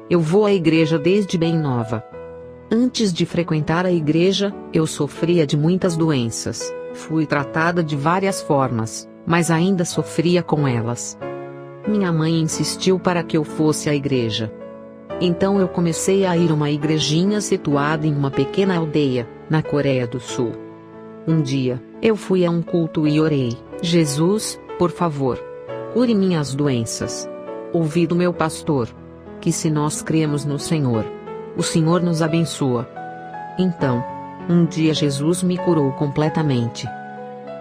Eu vou à igreja desde bem nova. Antes de frequentar a igreja, eu sofria de muitas doenças, fui tratada de várias formas, mas ainda sofria com elas. Minha mãe insistiu para que eu fosse à igreja. Então eu comecei a ir a uma igrejinha situada em uma pequena aldeia, na Coreia do Sul. Um dia, eu fui a um culto e orei: Jesus, por favor, cure minhas doenças. Ouvi do meu pastor que se nós cremos no Senhor, o Senhor nos abençoa. Então, um dia Jesus me curou completamente.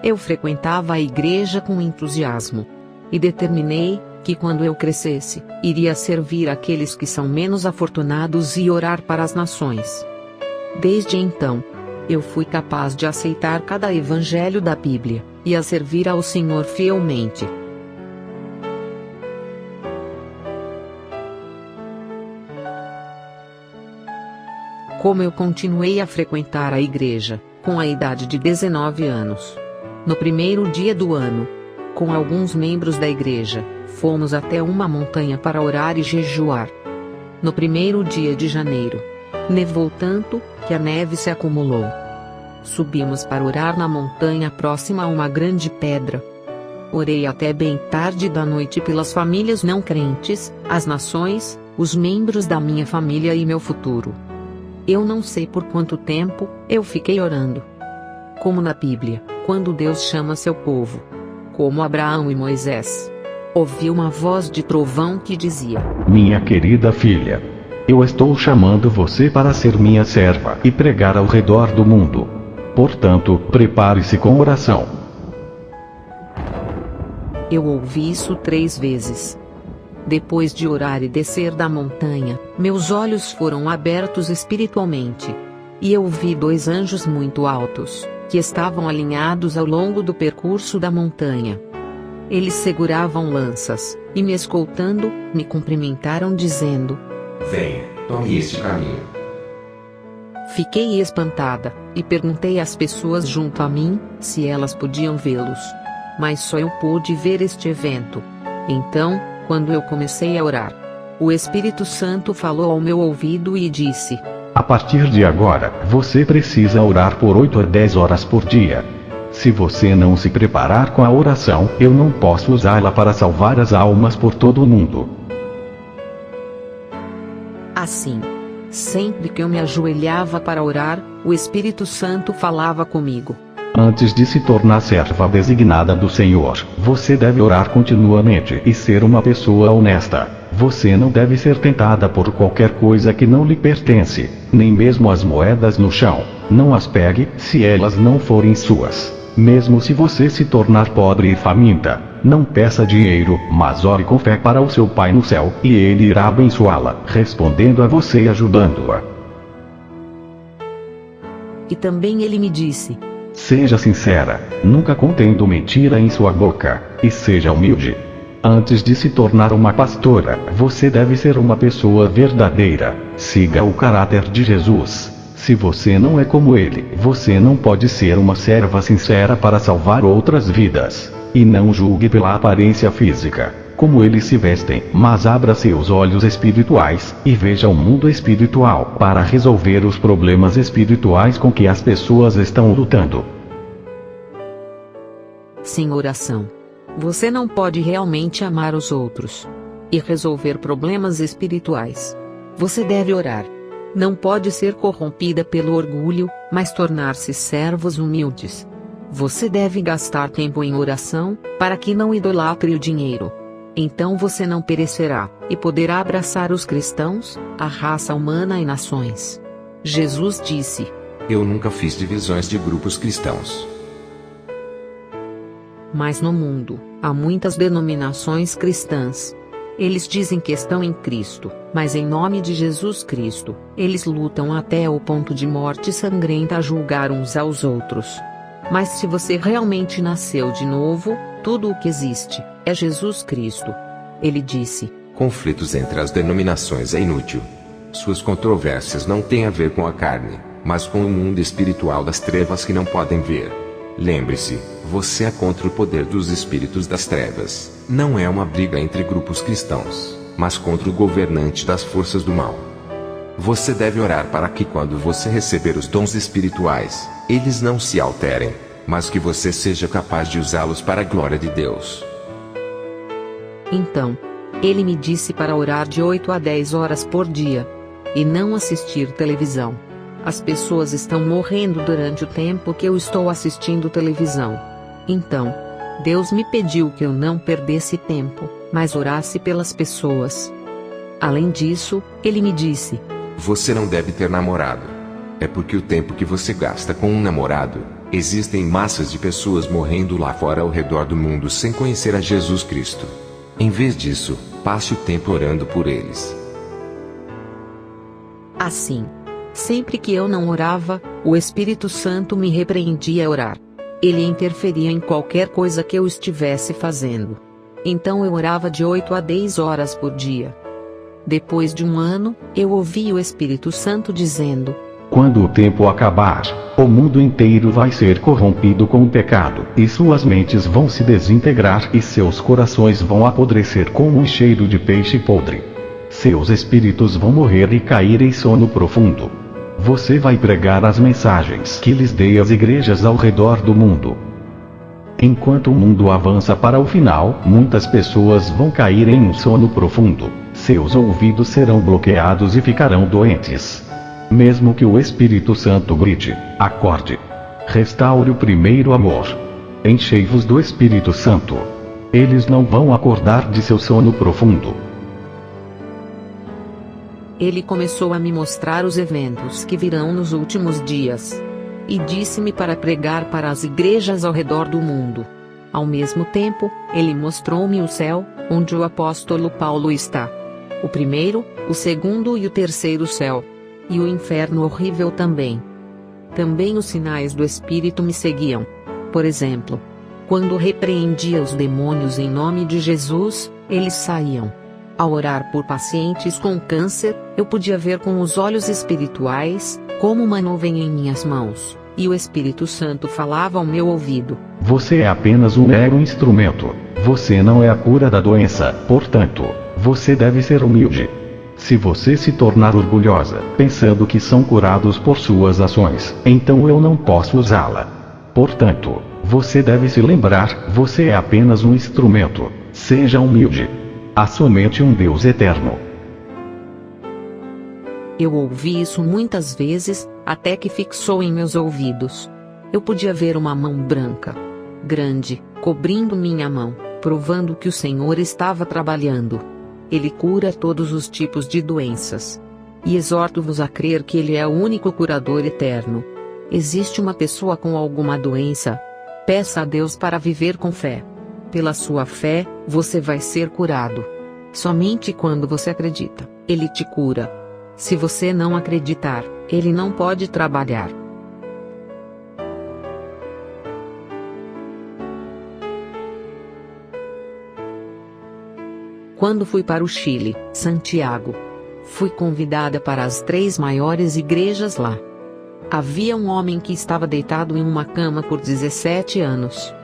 Eu frequentava a igreja com entusiasmo. E determinei que quando eu crescesse, iria servir aqueles que são menos afortunados e orar para as nações. Desde então, eu fui capaz de aceitar cada evangelho da Bíblia, e a servir ao Senhor fielmente. Como eu continuei a frequentar a igreja, com a idade de 19 anos. No primeiro dia do ano, com alguns membros da igreja, fomos até uma montanha para orar e jejuar. No primeiro dia de janeiro, nevou tanto, que a neve se acumulou. Subimos para orar na montanha próxima a uma grande pedra. Orei até bem tarde da noite pelas famílias não crentes, as nações, os membros da minha família e meu futuro. Eu não sei por quanto tempo eu fiquei orando. Como na Bíblia, quando Deus chama seu povo, como Abraão e Moisés, ouvi uma voz de trovão que dizia: Minha querida filha, eu estou chamando você para ser minha serva e pregar ao redor do mundo. Portanto, prepare-se com oração. Eu ouvi isso 3 vezes. Depois de orar e descer da montanha, meus olhos foram abertos espiritualmente. E eu vi 2 anjos muito altos, que estavam alinhados ao longo do percurso da montanha. Eles seguravam lanças, e me escoltando, me cumprimentaram dizendo: Venha, tome este caminho. Fiquei espantada, e perguntei às pessoas junto a mim, se elas podiam vê-los. Mas só eu pude ver este evento. Então, quando eu comecei a orar, o Espírito Santo falou ao meu ouvido e disse: A partir de agora, você precisa orar por 8 a 10 horas por dia. Se você não se preparar com a oração, eu não posso usá-la para salvar as almas por todo o mundo. Assim, sempre que eu me ajoelhava para orar, o Espírito Santo falava comigo. Antes de se tornar serva designada do Senhor, você deve orar continuamente e ser uma pessoa honesta. Você não deve ser tentada por qualquer coisa que não lhe pertence, nem mesmo as moedas no chão. Não as pegue, se elas não forem suas. Mesmo se você se tornar pobre e faminta, não peça dinheiro, mas ore com fé para o seu Pai no céu, e Ele irá abençoá-la, respondendo a você e ajudando-a. E também ele me disse: Seja sincera, nunca contendo mentira em sua boca, e seja humilde. Antes de se tornar uma pastora, você deve ser uma pessoa verdadeira. Siga o caráter de Jesus. Se você não é como ele, você não pode ser uma serva sincera para salvar outras vidas. E não julgue pela aparência física, como eles se vestem, mas abra seus olhos espirituais, e veja o mundo espiritual, para resolver os problemas espirituais com que as pessoas estão lutando. Sem oração, você não pode realmente amar os outros e resolver problemas espirituais. Você deve orar. Não pode ser corrompida pelo orgulho, mas tornar-se servos humildes. Você deve gastar tempo em oração, para que não idolatre o dinheiro. Então você não perecerá, e poderá abraçar os cristãos, a raça humana e nações. Jesus disse: Eu nunca fiz divisões de grupos cristãos. Mas no mundo, há muitas denominações cristãs. Eles dizem que estão em Cristo, mas em nome de Jesus Cristo, eles lutam até o ponto de morte sangrenta a julgar uns aos outros. Mas se você realmente nasceu de novo, tudo o que existe é Jesus Cristo. Ele disse: Conflitos entre as denominações é inútil. Suas controvérsias não têm a ver com a carne, mas com o mundo espiritual das trevas que não podem ver. Lembre-se, você é contra o poder dos espíritos das trevas. Não é uma briga entre grupos cristãos, mas contra o governante das forças do mal. Você deve orar para que quando você receber os dons espirituais, eles não se alterem, mas que você seja capaz de usá-los para a glória de Deus. Então, ele me disse para orar de 8 a 10 horas por dia. E não assistir televisão. As pessoas estão morrendo durante o tempo que eu estou assistindo televisão. Então, Deus me pediu que eu não perdesse tempo, mas orasse pelas pessoas. Além disso, ele me disse: Você não deve ter namorado. É porque o tempo que você gasta com um namorado, existem massas de pessoas morrendo lá fora ao redor do mundo sem conhecer a Jesus Cristo. Em vez disso, passe o tempo orando por eles. Assim, sempre que eu não orava, o Espírito Santo me repreendia a orar. Ele interferia em qualquer coisa que eu estivesse fazendo. Então eu orava de 8 a 10 horas por dia. Depois de um ano, eu ouvi o Espírito Santo dizendo: Quando o tempo acabar, o mundo inteiro vai ser corrompido com o pecado, e suas mentes vão se desintegrar e seus corações vão apodrecer como um cheiro de peixe podre. Seus espíritos vão morrer e cair em sono profundo. Você vai pregar as mensagens que lhes dei às igrejas ao redor do mundo. Enquanto o mundo avança para o final, muitas pessoas vão cair em um sono profundo. Seus ouvidos serão bloqueados e ficarão doentes. Mesmo que o Espírito Santo grite: acorde. Restaure o primeiro amor. Enchei-vos do Espírito Santo. Eles não vão acordar de seu sono profundo. Ele começou a me mostrar os eventos que virão nos últimos dias. E disse-me para pregar para as igrejas ao redor do mundo. Ao mesmo tempo, ele mostrou-me o céu, onde o apóstolo Paulo está. O primeiro, o segundo e o terceiro céu. E o inferno horrível também. Também os sinais do Espírito me seguiam. Por exemplo, quando repreendia os demônios em nome de Jesus, eles saíam. Ao orar por pacientes com câncer, eu podia ver com os olhos espirituais, como uma nuvem em minhas mãos, e o Espírito Santo falava ao meu ouvido: Você é apenas um mero instrumento. Você não é a cura da doença, portanto, você deve ser humilde. Se você se tornar orgulhosa, pensando que são curados por suas ações, então eu não posso usá-la. Portanto, você deve se lembrar, você é apenas um instrumento. Seja humilde. Há somente um Deus eterno. Eu ouvi isso muitas vezes, até que fixou em meus ouvidos. Eu podia ver uma mão branca, grande, cobrindo minha mão, provando que o Senhor estava trabalhando. Ele cura todos os tipos de doenças. E exorto-vos a crer que Ele é o único curador eterno. Existe uma pessoa com alguma doença? Peça a Deus para viver com fé. Pela sua fé, você vai ser curado. Somente quando você acredita, Ele te cura. Se você não acreditar, Ele não pode trabalhar. Quando fui para o Chile, Santiago, fui convidada para as 3 maiores igrejas lá. Havia um homem que estava deitado em uma cama por 17 anos.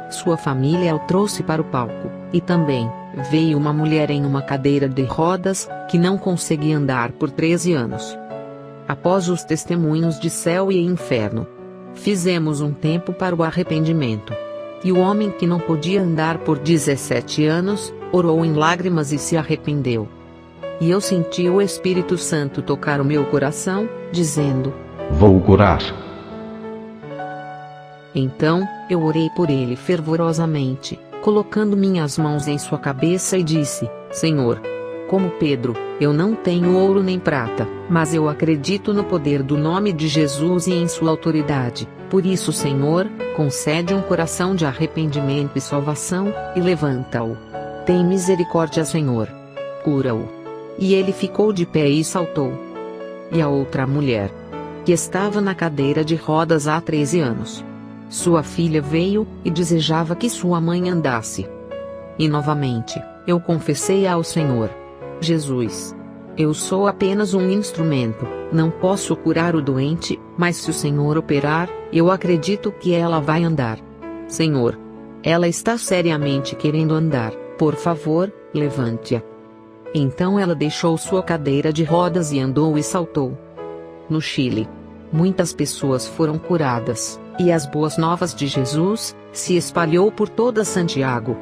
Sua família o trouxe para o palco, e também veio uma mulher em uma cadeira de rodas, que não conseguia andar por 13 anos. Após os testemunhos de céu e inferno, fizemos um tempo para o arrependimento. E o homem que não podia andar por 17 anos, orou em lágrimas e se arrependeu. E eu senti o Espírito Santo tocar o meu coração, dizendo: Vou curar. Então, eu orei por ele fervorosamente, colocando minhas mãos em sua cabeça e disse: Senhor, como Pedro, eu não tenho ouro nem prata, mas eu acredito no poder do nome de Jesus e em sua autoridade. Por isso, Senhor, concede um coração de arrependimento e salvação, e levanta-o. Tem misericórdia, Senhor. Cura-o. E ele ficou de pé e saltou. E a outra mulher, que estava na cadeira de rodas há 13 anos. Sua filha veio, e desejava que sua mãe andasse. E novamente, eu confessei ao Senhor: Jesus, eu sou apenas um instrumento, não posso curar o doente, mas se o Senhor operar, eu acredito que ela vai andar. Senhor, ela está seriamente querendo andar, por favor, levante-a. Então ela deixou sua cadeira de rodas e andou e saltou. No Chile, muitas pessoas foram curadas, e as boas novas de Jesus se espalhou por toda Santiago.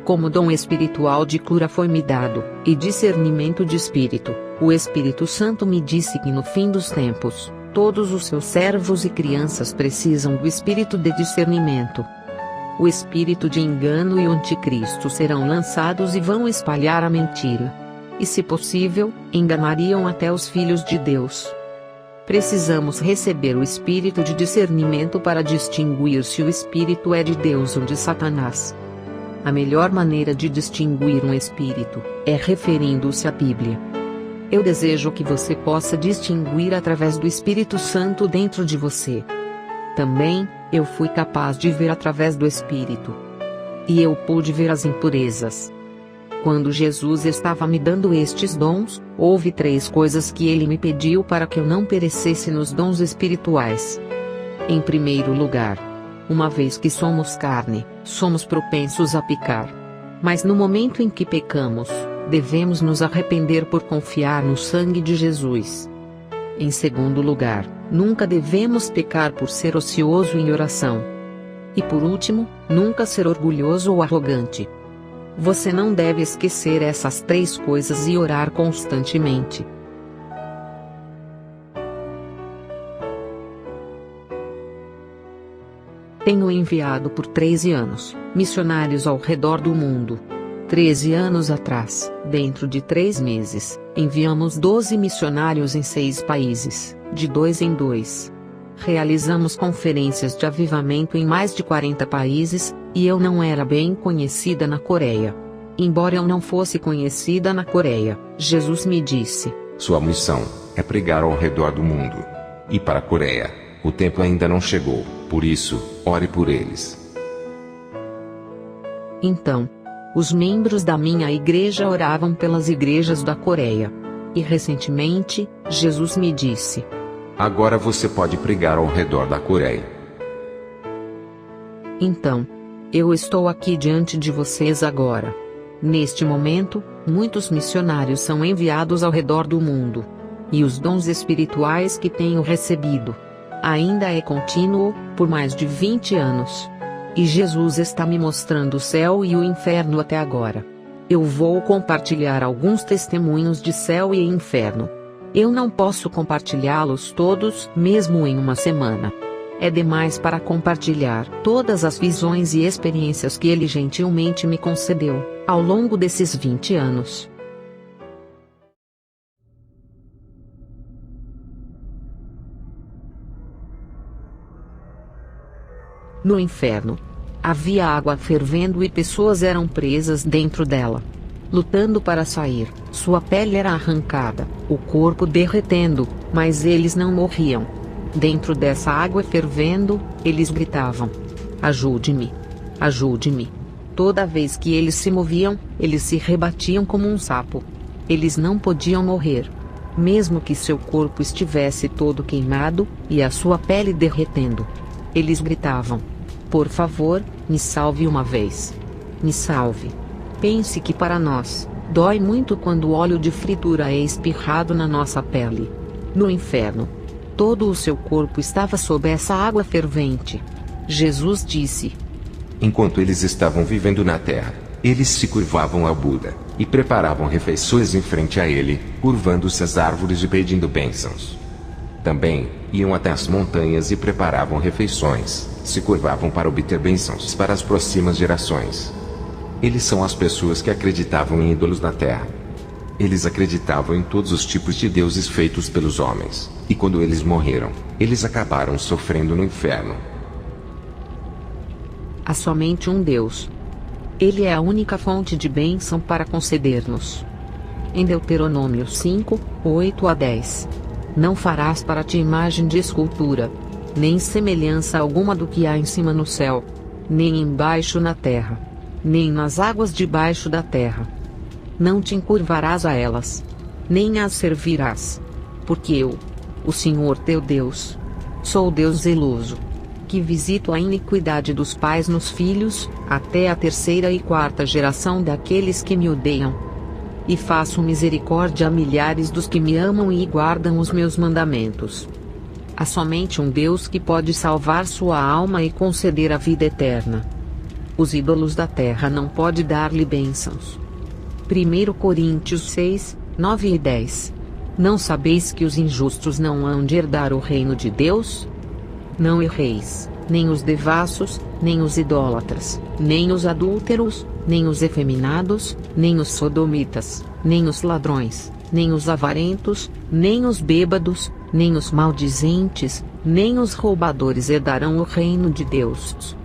Como dom espiritual de cura foi-me dado, e discernimento de espírito, o Espírito Santo me disse que no fim dos tempos, todos os seus servos e crianças precisam do espírito de discernimento. O espírito de engano e o anticristo serão lançados e vão espalhar a mentira. E se possível, enganariam até os filhos de Deus. Precisamos receber o espírito de discernimento para distinguir se o espírito é de Deus ou de Satanás. A melhor maneira de distinguir um espírito é referindo-se à Bíblia. Eu desejo que você possa distinguir através do Espírito Santo dentro de você. Também, eu fui capaz de ver através do Espírito. E eu pude ver as impurezas. Quando Jesus estava me dando estes dons, houve 3 coisas que ele me pediu para que eu não perecesse nos dons espirituais. Em primeiro lugar, uma vez que somos carne, somos propensos a pecar. Mas no momento em que pecamos, devemos nos arrepender por confiar no sangue de Jesus. Em segundo lugar, nunca devemos pecar por ser ocioso em oração. E por último, nunca ser orgulhoso ou arrogante. Você não deve esquecer essas 3 coisas e orar constantemente. Tenho enviado por 13 anos, missionários ao redor do mundo. 13 anos atrás, dentro de 3 meses, enviamos 12 missionários em 6 países, de 2 em 2. Realizamos conferências de avivamento em mais de 40 países, e eu não era bem conhecida na Coreia. Embora eu não fosse conhecida na Coreia, Jesus me disse: sua missão é pregar ao redor do mundo. E para a Coreia, o tempo ainda não chegou, por isso, ore por eles. Então, os membros da minha igreja oravam pelas igrejas da Coreia. E recentemente, Jesus me disse: agora você pode pregar ao redor da Coreia. Então, eu estou aqui diante de vocês agora. Neste momento, muitos missionários são enviados ao redor do mundo. E os dons espirituais que tenho recebido ainda é contínuo, por mais de 20 anos. E Jesus está me mostrando o céu e o inferno até agora. Eu vou compartilhar alguns testemunhos de céu e inferno. Eu não posso compartilhá-los todos, mesmo em uma semana. É demais para compartilhar todas as visões e experiências que ele gentilmente me concedeu, ao longo desses 20 anos. No inferno, havia água fervendo e pessoas eram presas dentro dela, lutando para sair. Sua pele era arrancada, o corpo derretendo, mas eles não morriam. Dentro dessa água fervendo, eles gritavam: ajude-me! Ajude-me! Toda vez que eles se moviam, eles se rebatiam como um sapo. Eles não podiam morrer. Mesmo que seu corpo estivesse todo queimado, e a sua pele derretendo. Eles gritavam: por favor, me salve uma vez. Me salve. Pense que para nós, dói muito quando o óleo de fritura é espirrado na nossa pele. No inferno, todo o seu corpo estava sob essa água fervente. Jesus disse: enquanto eles estavam vivendo na terra, eles se curvavam ao Buda, e preparavam refeições em frente a ele, curvando-se às árvores e pedindo bênçãos. Também, iam até as montanhas e preparavam refeições, se curvavam para obter bênçãos para as próximas gerações. Eles são as pessoas que acreditavam em ídolos na terra. Eles acreditavam em todos os tipos de deuses feitos pelos homens, e quando eles morreram, eles acabaram sofrendo no inferno. Há somente um Deus. Ele é a única fonte de bênção para conceder-nos. Em Deuteronômio 5, 8 a 10. Não farás para ti imagem de escultura, nem semelhança alguma do que há em cima no céu, nem embaixo na terra, nem nas águas debaixo da terra. Não te encurvarás a elas, nem as servirás, porque eu, o Senhor teu Deus, sou Deus zeloso, que visito a iniquidade dos pais nos filhos, até a terceira e quarta geração daqueles que me odeiam. E faço misericórdia a milhares dos que me amam e guardam os meus mandamentos. Há somente um Deus que pode salvar sua alma e conceder a vida eterna. Os ídolos da terra não podem dar-lhe bênçãos. 1 Coríntios 6, 9 e 10. Não sabeis que os injustos não hão de herdar o reino de Deus? Não erreis, nem os devassos, nem os idólatras, nem os adúlteros, nem os efeminados, nem os sodomitas, nem os ladrões, nem os avarentos, nem os bêbados, nem os maldizentes, nem os roubadores herdarão o reino de Deus.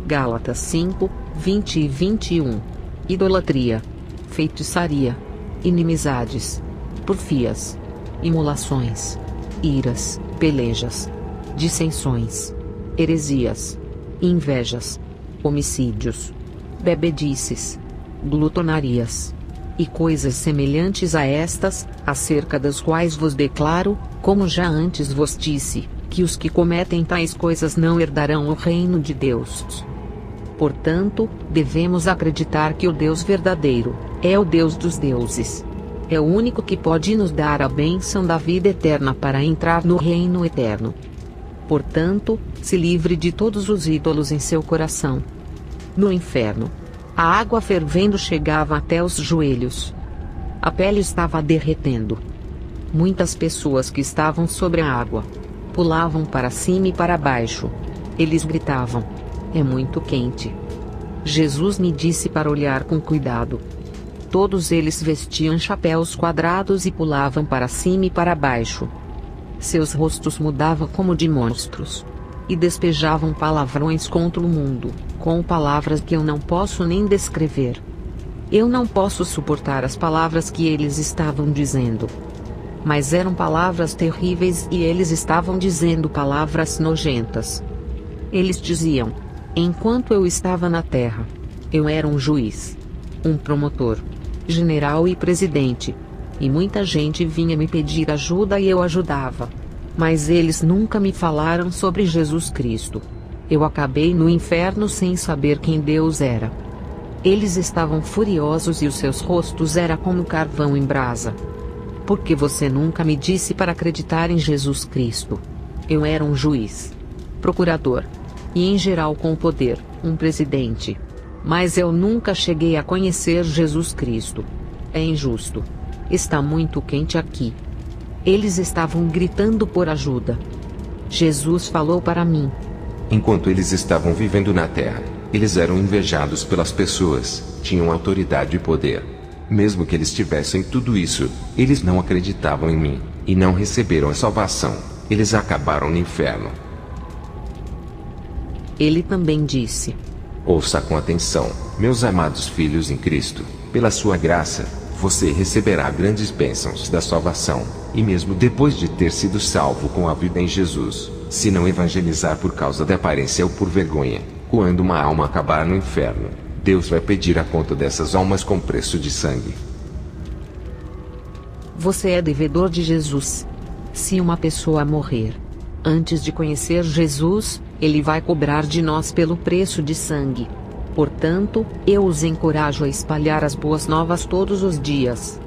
Gálatas 5, 20 e 21. Idolatria, feitiçaria, inimizades, porfias, imolações, iras, pelejas, dissensões, heresias, invejas, homicídios, bebedices, glutonarias e coisas semelhantes a estas, acerca das quais vos declaro, como já antes vos disse, que os que cometem tais coisas não herdarão o reino de Deus. Portanto, devemos acreditar que o Deus verdadeiro é o Deus dos deuses. É o único que pode nos dar a bênção da vida eterna para entrar no reino eterno. Portanto, se livre de todos os ídolos em seu coração. No inferno, a água fervendo chegava até os joelhos. A pele estava derretendo. Muitas pessoas que estavam sobre a água pulavam para cima e para baixo. Eles gritavam: "É muito quente." Jesus me disse para olhar com cuidado. Todos eles vestiam chapéus quadrados e pulavam para cima e para baixo. Seus rostos mudavam como de monstros. E despejavam palavrões contra o mundo, com palavras que eu não posso nem descrever. Eu não posso suportar as palavras que eles estavam dizendo. Mas eram palavras terríveis e eles estavam dizendo palavras nojentas. Eles diziam: enquanto eu estava na terra, eu era um juiz, um promotor, general e presidente. E muita gente vinha me pedir ajuda e eu ajudava. Mas eles nunca me falaram sobre Jesus Cristo. Eu acabei no inferno sem saber quem Deus era. Eles estavam furiosos e os seus rostos eram como carvão em brasa. Porque você nunca me disse para acreditar em Jesus Cristo? Eu era um juiz, procurador, e em geral com poder, um presidente. Mas eu nunca cheguei a conhecer Jesus Cristo. É injusto. Está muito quente aqui. Eles estavam gritando por ajuda. Jesus falou para mim. Enquanto eles estavam vivendo na terra, eles eram invejados pelas pessoas, tinham autoridade e poder. Mesmo que eles tivessem tudo isso, eles não acreditavam em mim, e não receberam a salvação. Eles acabaram no inferno. Ele também disse: ouça com atenção, meus amados filhos em Cristo, pela sua graça, você receberá grandes bênçãos da salvação, e mesmo depois de ter sido salvo com a vida em Jesus, se não evangelizar por causa da aparência ou por vergonha, quando uma alma acabar no inferno, Deus vai pedir a conta dessas almas com preço de sangue. Você é devedor de Jesus. Se uma pessoa morrer antes de conhecer Jesus, ele vai cobrar de nós pelo preço de sangue. Portanto, eu os encorajo a espalhar as boas novas todos os dias.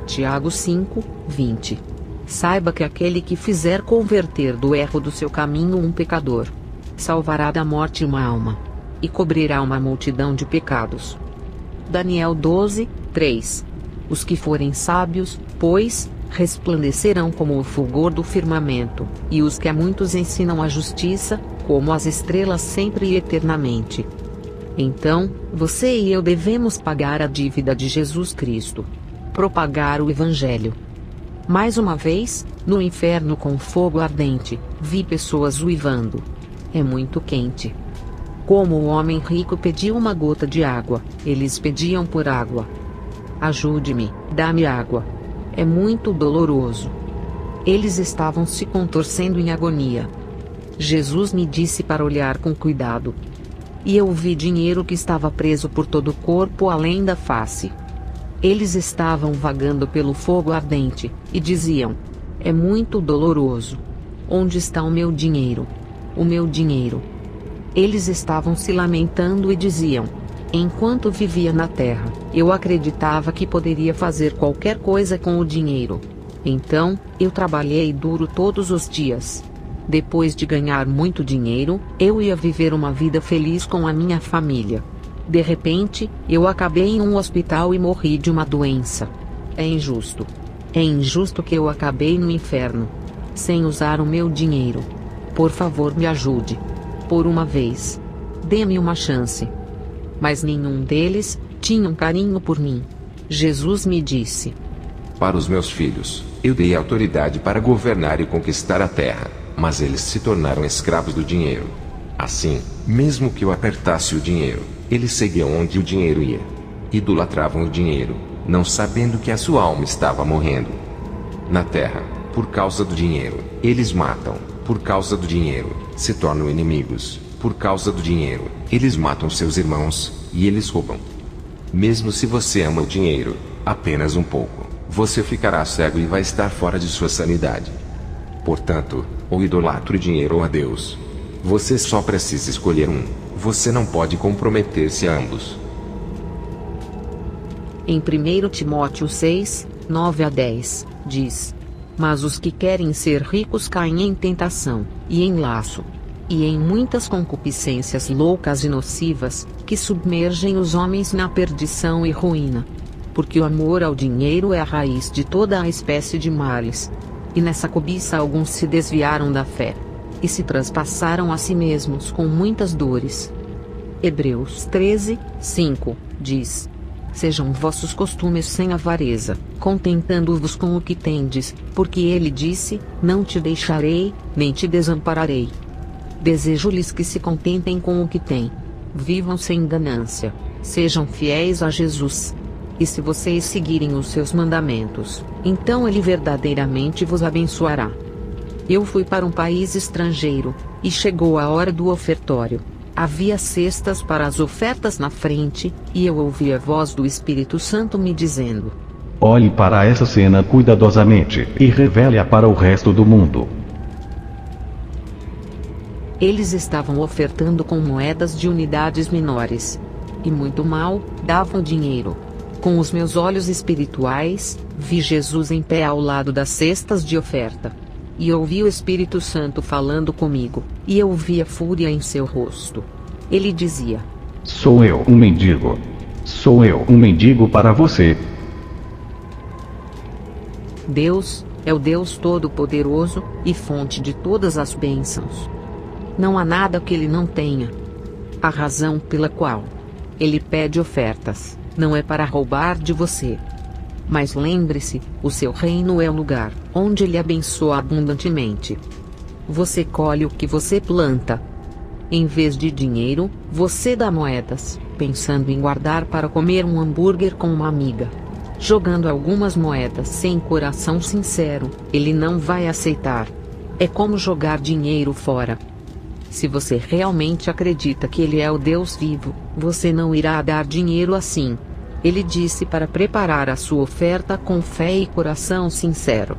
Tiago 5, 20. Saiba que aquele que fizer converter do erro do seu caminho um pecador, salvará da morte uma alma, e cobrirá uma multidão de pecados. Daniel 12, 3. Os que forem sábios, pois, resplandecerão como o fulgor do firmamento, e os que a muitos ensinam a justiça, como as estrelas sempre e eternamente. Então, você e eu devemos pagar a dívida de Jesus Cristo. Propagar o Evangelho. Mais uma vez, no inferno com fogo ardente, vi pessoas uivando. É muito quente. Como o homem rico pediu uma gota de água, eles pediam por água. Ajude-me, dá-me água. É muito doloroso. Eles estavam se contorcendo em agonia. Jesus me disse para olhar com cuidado. E eu vi dinheiro que estava preso por todo o corpo além da face. Eles estavam vagando pelo fogo ardente, e diziam: é muito doloroso. Onde está o meu dinheiro? o meu dinheiro. Eles estavam se lamentando e diziam: enquanto vivia na terra, eu acreditava que poderia fazer qualquer coisa com o dinheiro. Então, eu trabalhei duro todos os dias. Depois de ganhar muito dinheiro, eu ia viver uma vida feliz com a minha família. De repente, eu acabei em um hospital e morri de uma doença. É injusto. É injusto que eu acabei no inferno, sem usar o meu dinheiro. Por favor, me ajude. Por uma vez. Dê-me uma chance. Mas nenhum deles tinha um carinho por mim. Jesus me disse: para os meus filhos, eu dei autoridade para governar e conquistar a terra, mas eles se tornaram escravos do dinheiro. Assim, mesmo que eu apertasse o dinheiro, eles seguiam onde o dinheiro ia. Idolatravam o dinheiro, não sabendo que a sua alma estava morrendo. Na terra, por causa do dinheiro, eles matam. Por causa do dinheiro, se tornam inimigos. Por causa do dinheiro, eles matam seus irmãos, e eles roubam. Mesmo se você ama o dinheiro, apenas um pouco, você ficará cego e vai estar fora de sua sanidade. Portanto, ou idolatra o dinheiro ou a Deus. Você só precisa escolher um. Você não pode comprometer-se a ambos. Em 1 Timóteo 6, 9-10, diz: mas os que querem ser ricos caem em tentação, e em laço, e em muitas concupiscências loucas e nocivas, que submergem os homens na perdição e ruína. Porque o amor ao dinheiro é a raiz de toda a espécie de males. E nessa cobiça alguns se desviaram da fé, e se traspassaram a si mesmos com muitas dores. Hebreus 13, 5, diz: sejam vossos costumes sem avareza, contentando-vos com o que tendes, porque ele disse: não te deixarei, nem te desampararei. Desejo-lhes que se contentem com o que têm. Vivam sem ganância. Sejam fiéis a Jesus. E se vocês seguirem os seus mandamentos, então ele verdadeiramente vos abençoará. Eu fui para um país estrangeiro, e chegou a hora do ofertório. Havia cestas para as ofertas na frente, e eu ouvi a voz do Espírito Santo me dizendo: olhe para essa cena cuidadosamente, e revele-a para o resto do mundo. Eles estavam ofertando com moedas de unidades menores. E muito mal davam dinheiro. Com os meus olhos espirituais, vi Jesus em pé ao lado das cestas de oferta. E ouvi o Espírito Santo falando comigo, e eu vi a fúria em seu rosto. Ele dizia: sou eu, um mendigo. Sou eu, um mendigo para você. Deus é o Deus Todo-Poderoso, e fonte de todas as bênçãos. Não há nada que ele não tenha. A razão pela qual ele pede ofertas não é para roubar de você. Mas lembre-se, o seu reino é o lugar onde ele abençoa abundantemente. Você colhe o que você planta. Em vez de dinheiro, você dá moedas, pensando em guardar para comer um hambúrguer com uma amiga. Jogando algumas moedas sem coração sincero, ele não vai aceitar. É como jogar dinheiro fora. Se você realmente acredita que ele é o Deus vivo, você não irá dar dinheiro assim. Ele disse para preparar a sua oferta com fé e coração sincero.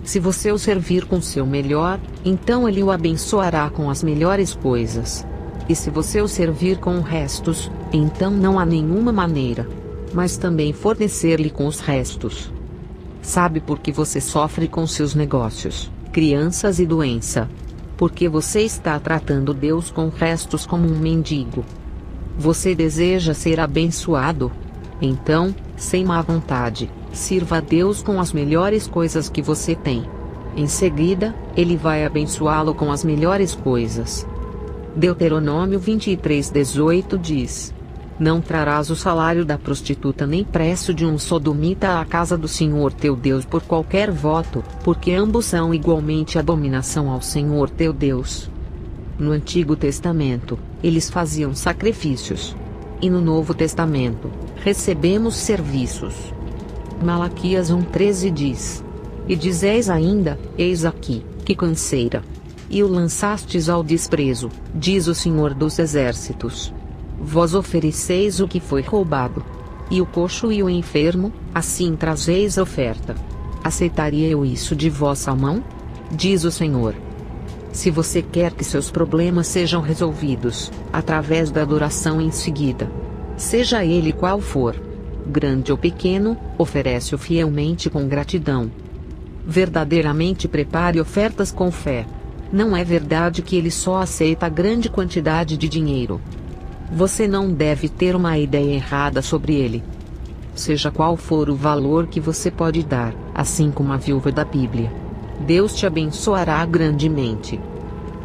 Se você o servir com seu melhor, então ele o abençoará com as melhores coisas. E se você o servir com restos, então não há nenhuma maneira, mas também fornecer-lhe com os restos. Sabe por que você sofre com seus negócios, crianças e doença? Porque você está tratando Deus com restos como um mendigo. Você deseja ser abençoado? Então, sem má vontade, sirva a Deus com as melhores coisas que você tem. Em seguida, ele vai abençoá-lo com as melhores coisas. Deuteronômio 23:18 diz: não trarás o salário da prostituta nem preço de um sodomita à casa do Senhor teu Deus por qualquer voto, porque ambos são igualmente abominação ao Senhor teu Deus. No Antigo Testamento, eles faziam sacrifícios. E no Novo Testamento, recebemos serviços. Malaquias 1:13 diz: e dizeis ainda: eis aqui, que canseira. E o lançastes ao desprezo, diz o Senhor dos Exércitos. Vós ofereceis o que foi roubado. E o coxo e o enfermo, assim trazeis oferta. Aceitaria eu isso de vossa mão? Diz o Senhor. Se você quer que seus problemas sejam resolvidos, através da adoração em seguida, seja ele qual for, grande ou pequeno, oferece-o fielmente com gratidão. Verdadeiramente prepare ofertas com fé. Não é verdade que ele só aceita grande quantidade de dinheiro. Você não deve ter uma ideia errada sobre ele. Seja qual for o valor que você pode dar, assim como a viúva da Bíblia, Deus te abençoará grandemente.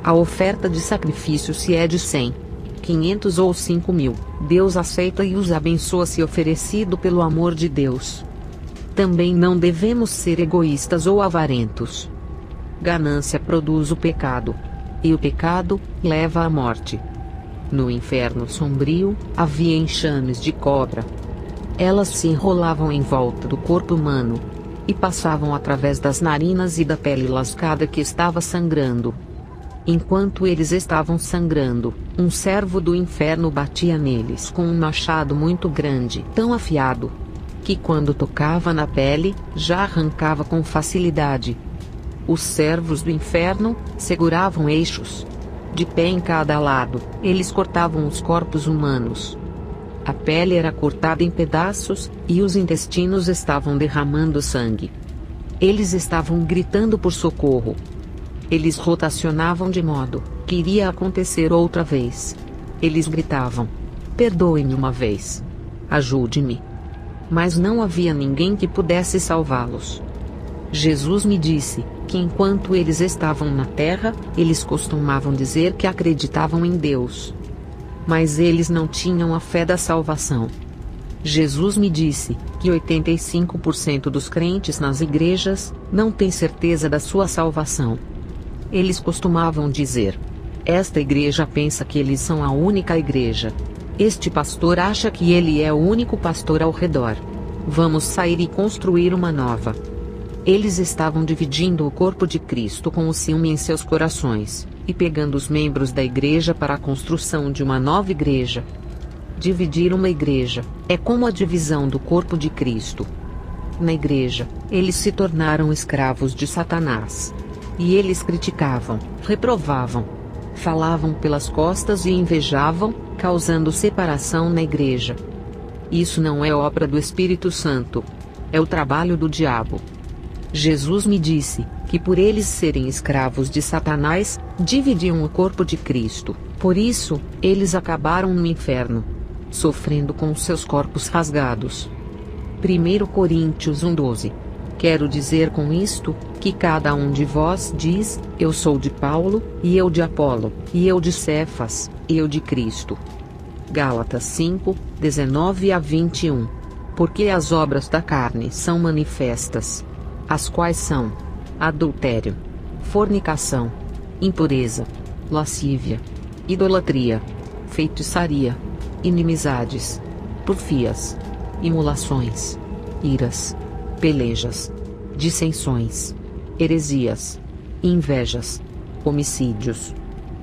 A oferta de sacrifício, se é de 100, 500 ou 5.000, Deus aceita e os abençoa se oferecido pelo amor de Deus. Também não devemos ser egoístas ou avarentos. Ganância produz o pecado, e o pecado leva à morte. No inferno sombrio, havia enxames de cobra. Elas se enrolavam em volta do corpo humano, e passavam através das narinas e da pele lascada que estava sangrando. Enquanto eles estavam sangrando, um servo do inferno batia neles com um machado muito grande, tão afiado, que quando tocava na pele, já arrancava com facilidade. Os servos do inferno seguravam eixos. De pé em cada lado, eles cortavam os corpos humanos. A pele era cortada em pedaços, e os intestinos estavam derramando sangue. Eles estavam gritando por socorro. Eles rotacionavam de modo que iria acontecer outra vez. Eles gritavam: perdoe-me uma vez. Ajude-me. Mas não havia ninguém que pudesse salvá-los. Jesus me disse que enquanto eles estavam na terra, eles costumavam dizer que acreditavam em Deus. Mas eles não tinham a fé da salvação. Jesus me disse que 85% dos crentes nas igrejas não têm certeza da sua salvação. Eles costumavam dizer: esta igreja pensa que eles são a única igreja. Este pastor acha que ele é o único pastor ao redor. Vamos sair e construir uma nova. Eles estavam dividindo o corpo de Cristo com o ciúme em seus corações, e pegando os membros da igreja para a construção de uma nova igreja. Dividir uma igreja é como a divisão do corpo de Cristo. Na igreja, eles se tornaram escravos de Satanás. E eles criticavam, reprovavam, falavam pelas costas e invejavam, causando separação na igreja. Isso não é obra do Espírito Santo. É o trabalho do diabo. Jesus me disse que por eles serem escravos de Satanás, dividiam o corpo de Cristo. Por isso, eles acabaram no inferno, sofrendo com seus corpos rasgados. 1 Coríntios 1:12. Quero dizer com isto, que cada um de vós diz: eu sou de Paulo, e eu de Apolo, e eu de Cefas, e eu de Cristo. Gálatas 5:19-21. Porque as obras da carne são manifestas, as quais são: adultério, fornicação, impureza, lascívia, idolatria, feitiçaria, inimizades, porfias, imolações, iras, pelejas, dissensões, heresias, invejas, homicídios,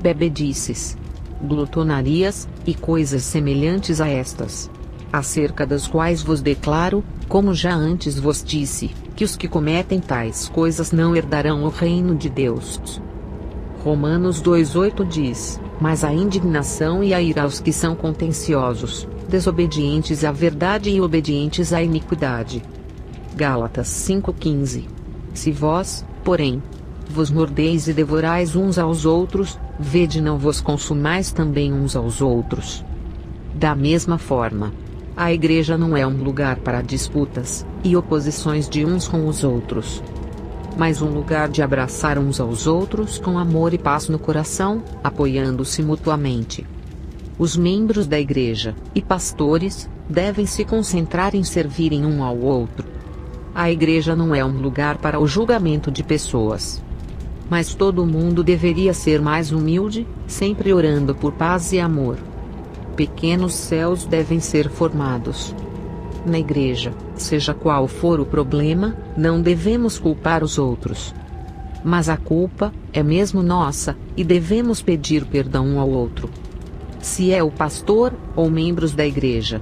bebedices, glutonarias, e coisas semelhantes a estas, acerca das quais vos declaro, como já antes vos disse, que os que cometem tais coisas não herdarão o reino de Deus. Romanos 2:8 diz: mas a indignação e a ira aos que são contenciosos, desobedientes à verdade e obedientes à iniquidade. Gálatas 5:15. Se vós, porém, vos mordeis e devorais uns aos outros, vede não vos consumais também uns aos outros. Da mesma forma, a igreja não é um lugar para disputas e oposições de uns com os outros, mas um lugar de abraçar uns aos outros com amor e paz no coração, apoiando-se mutuamente. Os membros da igreja e pastores devem se concentrar em servirem um ao outro. A igreja não é um lugar para o julgamento de pessoas. Mas todo mundo deveria ser mais humilde, sempre orando por paz e amor. Pequenos céus devem ser formados. Na igreja, seja qual for o problema, não devemos culpar os outros. Mas a culpa é mesmo nossa, e devemos pedir perdão um ao outro. Se é o pastor, ou membros da igreja.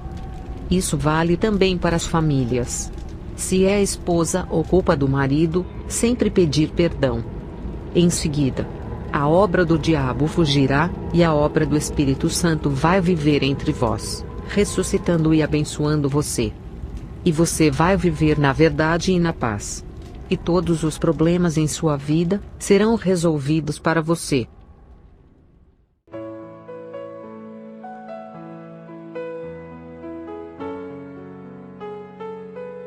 Isso vale também para as famílias. Se é a esposa ou culpa do marido, sempre pedir perdão. Em seguida, A obra do diabo fugirá, e a obra do Espírito Santo vai viver entre vós, ressuscitando e abençoando você. E você vai viver na verdade e na paz. E todos os problemas em sua vida serão resolvidos para você.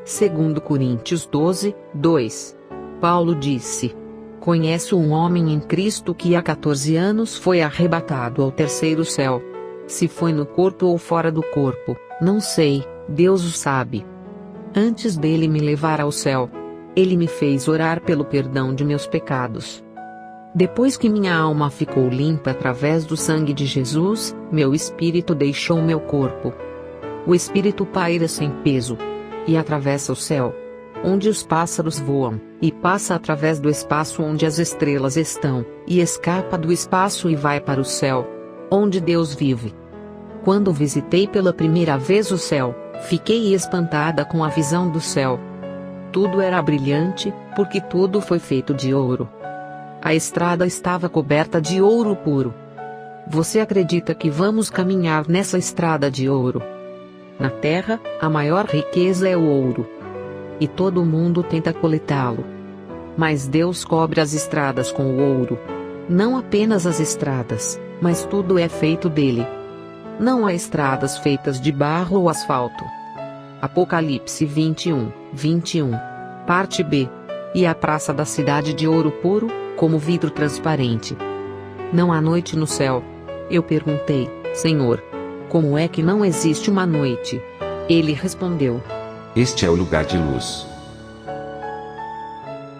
Segundo Coríntios 12, 2. Paulo disse: Conheço um homem em Cristo que há 14 anos foi arrebatado ao terceiro céu. Se foi no corpo ou fora do corpo, não sei, Deus o sabe. Antes dele me levar ao céu, ele me fez orar pelo perdão de meus pecados. Depois que minha alma ficou limpa através do sangue de Jesus, meu espírito deixou meu corpo. O espírito paira sem peso e atravessa o céu, onde os pássaros voam, e passa através do espaço onde as estrelas estão, e escapa do espaço e vai para o céu, onde Deus vive. Quando visitei pela primeira vez o céu, fiquei espantada com a visão do céu. Tudo era brilhante, porque tudo foi feito de ouro. A estrada estava coberta de ouro puro. Você acredita que vamos caminhar nessa estrada de ouro? Na terra, a maior riqueza é o ouro. E todo mundo tenta coletá-lo. Mas Deus cobre as estradas com o ouro. Não apenas as estradas, mas tudo é feito dele. Não há estradas feitas de barro ou asfalto. Apocalipse 21, 21. Parte B. E a praça da cidade de ouro puro, como vidro transparente. Não há noite no céu. Eu perguntei: Senhor, como é que não existe uma noite? Ele respondeu: Este é o lugar de luz.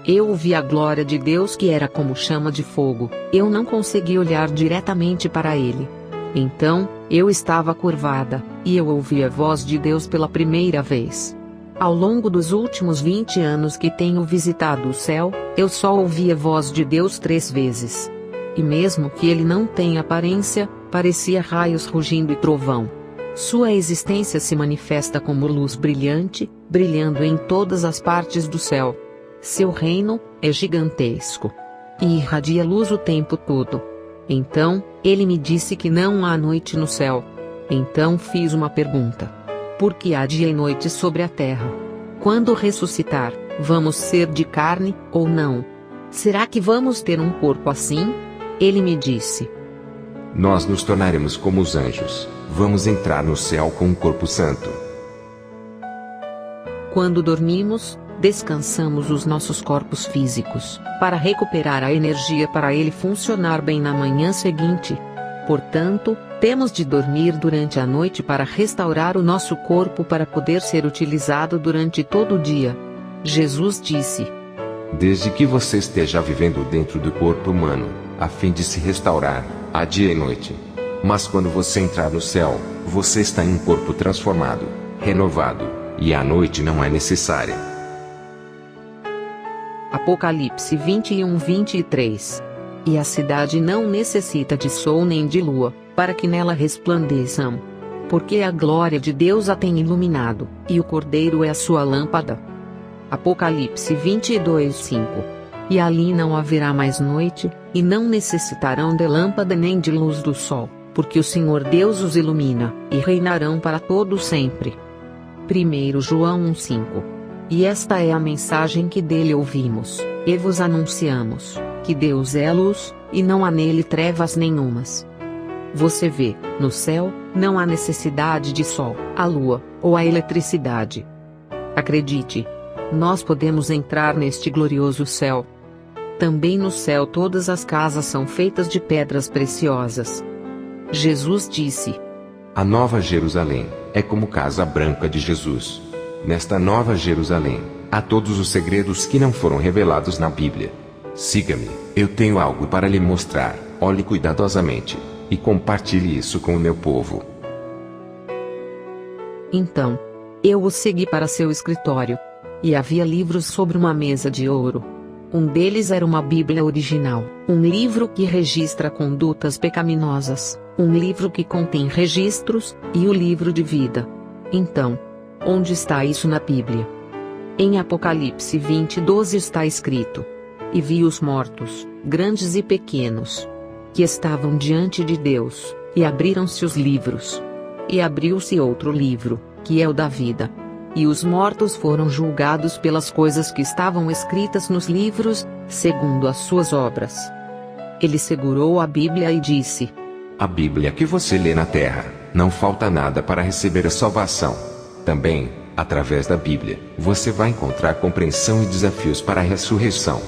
Eu vi a glória de Deus que era como chama de fogo. Eu não consegui olhar diretamente para ele. Então, eu estava curvada, e eu ouvi a voz de Deus pela primeira vez. Ao longo dos últimos 20 anos que tenho visitado o céu, eu só ouvi a voz de Deus 3 vezes. E mesmo que ele não tenha aparência, parecia raios rugindo e trovão. Sua existência se manifesta como luz brilhante, brilhando em todas as partes do céu. Seu reino é gigantesco e irradia luz o tempo todo. Então, ele me disse que não há noite no céu. Então fiz uma pergunta: por que há dia e noite sobre a terra? Quando ressuscitar, vamos ser de carne, ou não? Será que vamos ter um corpo assim? Ele me disse: Nós nos tornaremos como os anjos. Vamos entrar no céu com um corpo santo. Quando dormimos, descansamos os nossos corpos físicos, para recuperar a energia para ele funcionar bem na manhã seguinte. Portanto, temos de dormir durante a noite para restaurar o nosso corpo para poder ser utilizado durante todo o dia. Jesus disse: Desde que você esteja vivendo dentro do corpo humano, a fim de se restaurar, há dia e noite. Mas quando você entrar no céu, você está em um corpo transformado, renovado, e a noite não é necessária. Apocalipse 21, 23. E a cidade não necessita de sol nem de lua, para que nela resplandeçam. Porque a glória de Deus a tem iluminado, e o Cordeiro é a sua lâmpada. Apocalipse 22, 5. E ali não haverá mais noite, e não necessitarão de lâmpada nem de luz do sol, porque o Senhor Deus os ilumina, e reinarão para todo sempre. 1 João 1,5. E esta é a mensagem que dele ouvimos, e vos anunciamos, que Deus é a luz, e não há nele trevas nenhumas. Você vê, no céu, não há necessidade de sol, a lua, ou a eletricidade. Acredite, nós podemos entrar neste glorioso céu. Também no céu todas as casas são feitas de pedras preciosas. Jesus disse: A Nova Jerusalém é como casa branca de Jesus. Nesta Nova Jerusalém, há todos os segredos que não foram revelados na Bíblia. Siga-me, eu tenho algo para lhe mostrar. Olhe cuidadosamente, e compartilhe isso com o meu povo. Então, eu o segui para seu escritório. E havia livros sobre uma mesa de ouro. Um deles era uma Bíblia original, um livro que registra condutas pecaminosas, um livro que contém registros, e o livro de vida. Então, onde está isso na Bíblia? Em Apocalipse 20:12 está escrito: E vi os mortos, grandes e pequenos, que estavam diante de Deus, e abriram-se os livros. E abriu-se outro livro, que é o da vida. E os mortos foram julgados pelas coisas que estavam escritas nos livros, segundo as suas obras. Ele segurou a Bíblia e disse: A Bíblia que você lê na terra, não falta nada para receber a salvação. Também, através da Bíblia, você vai encontrar compreensão e desafios para a ressurreição.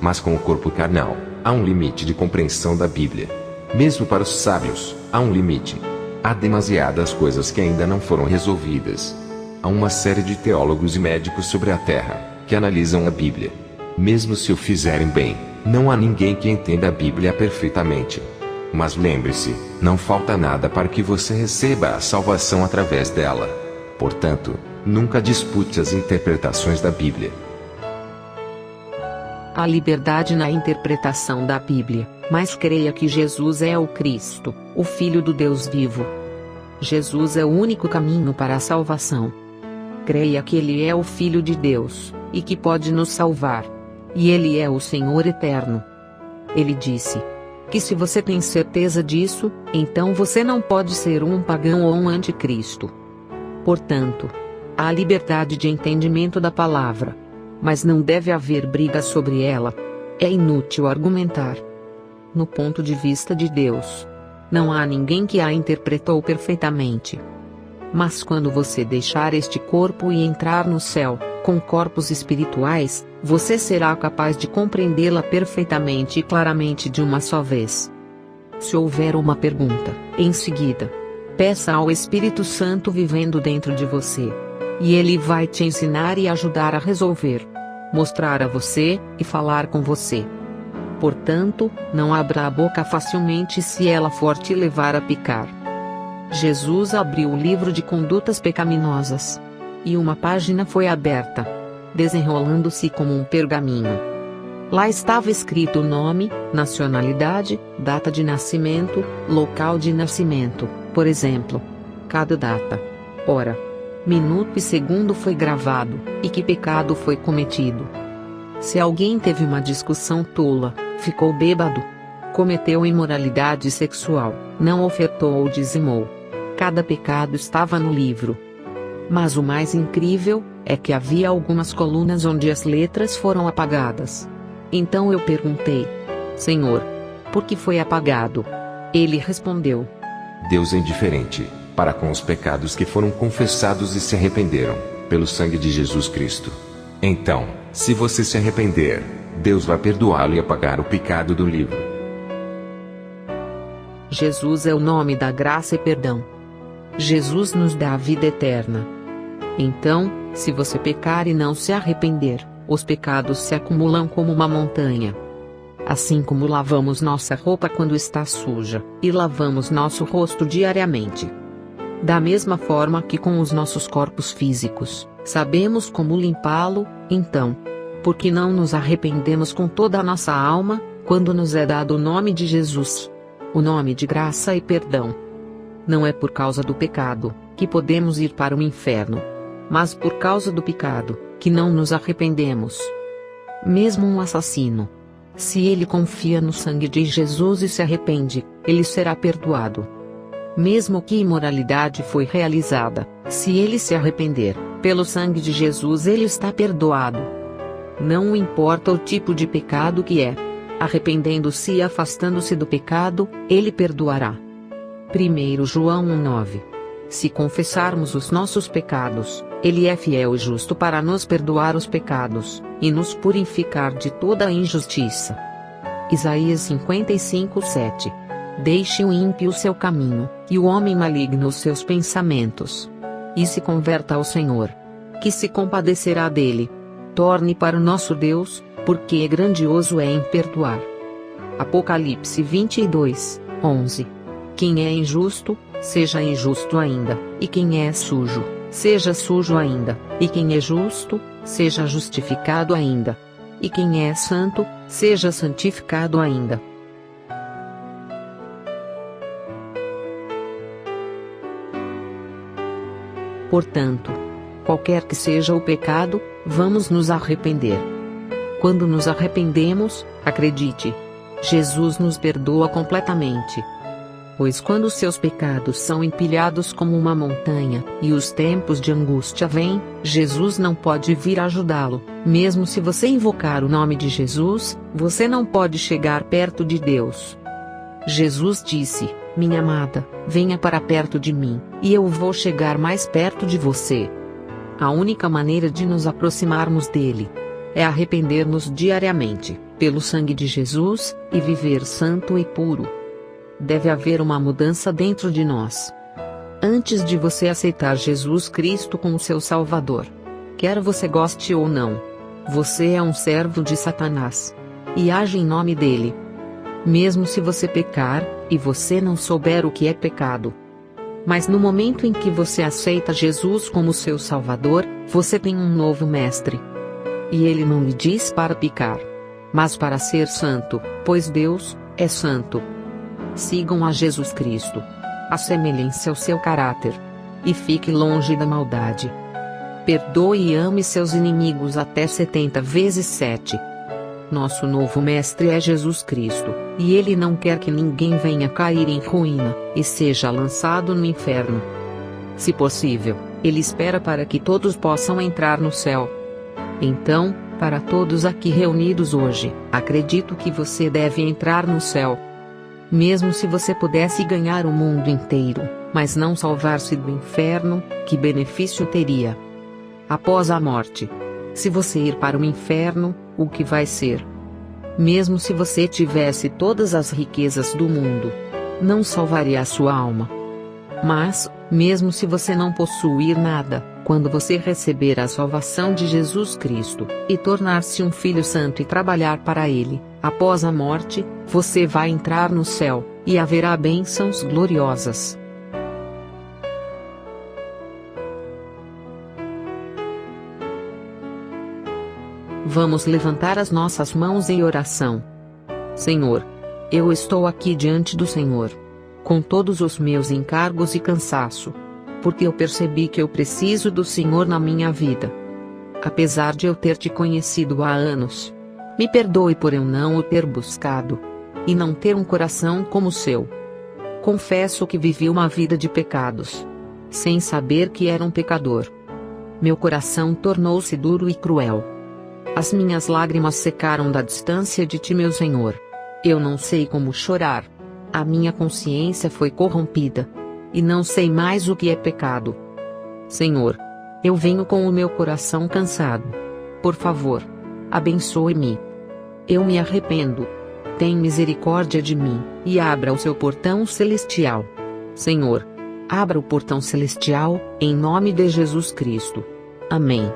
Mas com o corpo carnal, há um limite de compreensão da Bíblia. Mesmo para os sábios, há um limite. Há demasiadas coisas que ainda não foram resolvidas. Há uma série de teólogos e médicos sobre a terra, que analisam a Bíblia. Mesmo se o fizerem bem, não há ninguém que entenda a Bíblia perfeitamente. Mas lembre-se, não falta nada para que você receba a salvação através dela. Portanto, nunca dispute as interpretações da Bíblia. Há liberdade na interpretação da Bíblia, mas creia que Jesus é o Cristo, o Filho do Deus vivo. Jesus é o único caminho para a salvação. Creia que Ele é o Filho de Deus, e que pode nos salvar. E Ele é o Senhor eterno. Ele disse que se você tem certeza disso, então você não pode ser um pagão ou um anticristo. Portanto, há liberdade de entendimento da palavra. Mas não deve haver briga sobre ela. É inútil argumentar. No ponto de vista de Deus, não há ninguém que a interpretou perfeitamente. Mas quando você deixar este corpo e entrar no céu, com corpos espirituais, você será capaz de compreendê-la perfeitamente e claramente de uma só vez. Se houver uma pergunta, em seguida, peça ao Espírito Santo vivendo dentro de você. E ele vai te ensinar e ajudar a resolver, mostrar a você, e falar com você. Portanto, não abra a boca facilmente se ela for te levar a pecar. Jesus abriu o livro de condutas pecaminosas. E uma página foi aberta, desenrolando-se como um pergaminho. Lá estava escrito o nome, nacionalidade, data de nascimento, local de nascimento, por exemplo. Cada data, hora, minuto e segundo foi gravado, e que pecado foi cometido. Se alguém teve uma discussão tola, ficou bêbado, cometeu imoralidade sexual, não ofertou ou dizimou, cada pecado estava no livro. Mas o mais incrível é que havia algumas colunas onde as letras foram apagadas. Então eu perguntei: Senhor, por que foi apagado? Ele respondeu: Deus é indiferente para com os pecados que foram confessados e se arrependeram, pelo sangue de Jesus Cristo. Então, se você se arrepender, Deus vai perdoá-lo e apagar o pecado do livro. Jesus é o nome da graça e perdão. Jesus nos dá a vida eterna. Então, se você pecar e não se arrepender, os pecados se acumulam como uma montanha. Assim como lavamos nossa roupa quando está suja, e lavamos nosso rosto diariamente. Da mesma forma que com os nossos corpos físicos, sabemos como limpá-lo, então, por que não nos arrependemos com toda a nossa alma, quando nos é dado o nome de Jesus? O nome de graça e perdão. Não é por causa do pecado, que podemos ir para o inferno. Mas por causa do pecado, que não nos arrependemos. Mesmo um assassino, se ele confia no sangue de Jesus e se arrepende, ele será perdoado. Mesmo que imoralidade foi realizada, se ele se arrepender, pelo sangue de Jesus ele está perdoado. Não importa o tipo de pecado que é. Arrependendo-se e afastando-se do pecado, ele perdoará. 1 João 1,9. Se confessarmos os nossos pecados, ele é fiel e justo para nos perdoar os pecados, e nos purificar de toda a injustiça. Isaías 55:7. Deixe o ímpio o seu caminho, e o homem maligno os seus pensamentos. E se converta ao Senhor, que se compadecerá dele. Torne para o nosso Deus, porque grandioso é em perdoar. Apocalipse 22:11. Quem é injusto, seja injusto ainda, e quem é sujo, seja sujo ainda, e quem é justo, seja justificado ainda, e quem é santo, seja santificado ainda. Portanto, qualquer que seja o pecado, vamos nos arrepender. Quando nos arrependemos, acredite, Jesus nos perdoa completamente. Pois quando seus pecados são empilhados como uma montanha, e os tempos de angústia vêm, Jesus não pode vir ajudá-lo. Mesmo se você invocar o nome de Jesus, você não pode chegar perto de Deus. Jesus disse: minha amada, venha para perto de mim, e eu vou chegar mais perto de você. A única maneira de nos aproximarmos dele é arrepender-nos diariamente, pelo sangue de Jesus, e viver santo e puro. Deve haver uma mudança dentro de nós. Antes de você aceitar Jesus Cristo como seu Salvador, quer você goste ou não, você é um servo de Satanás, e age em nome dele. Mesmo se você pecar, e você não souber o que é pecado. Mas no momento em que você aceita Jesus como seu Salvador, você tem um novo mestre. E ele não lhe diz para pecar, mas para ser santo, pois Deus é santo. Sigam a Jesus Cristo. Assemelhem-se ao seu caráter. E fique longe da maldade. Perdoe e ame seus inimigos até 70 vezes 7. Nosso novo mestre é Jesus Cristo, e ele não quer que ninguém venha cair em ruína, e seja lançado no inferno. Se possível, ele espera para que todos possam entrar no céu. Então, para todos aqui reunidos hoje, acredito que você deve entrar no céu. Mesmo se você pudesse ganhar o mundo inteiro, mas não salvar-se do inferno, que benefício teria? Após a morte, se você ir para o inferno, o que vai ser? Mesmo se você tivesse todas as riquezas do mundo, não salvaria a sua alma. Mas, mesmo se você não possuir nada, quando você receber a salvação de Jesus Cristo, e tornar-se um filho santo e trabalhar para Ele, após a morte, você vai entrar no céu, e haverá bênçãos gloriosas. Vamos levantar as nossas mãos em oração. Senhor, eu estou aqui diante do Senhor, com todos os meus encargos e cansaço, porque eu percebi que eu preciso do Senhor na minha vida. Apesar de eu ter te conhecido há anos, me perdoe por eu não o ter buscado, e não ter um coração como o seu. Confesso que vivi uma vida de pecados, sem saber que era um pecador. Meu coração tornou-se duro e cruel. As minhas lágrimas secaram da distância de ti, meu Senhor. Eu não sei como chorar. A minha consciência foi corrompida, e não sei mais o que é pecado. Senhor, eu venho com o meu coração cansado. Por favor, abençoe-me. Eu me arrependo. Tem misericórdia de mim, e abra o seu portão celestial. Senhor, abra o portão celestial, em nome de Jesus Cristo. Amém.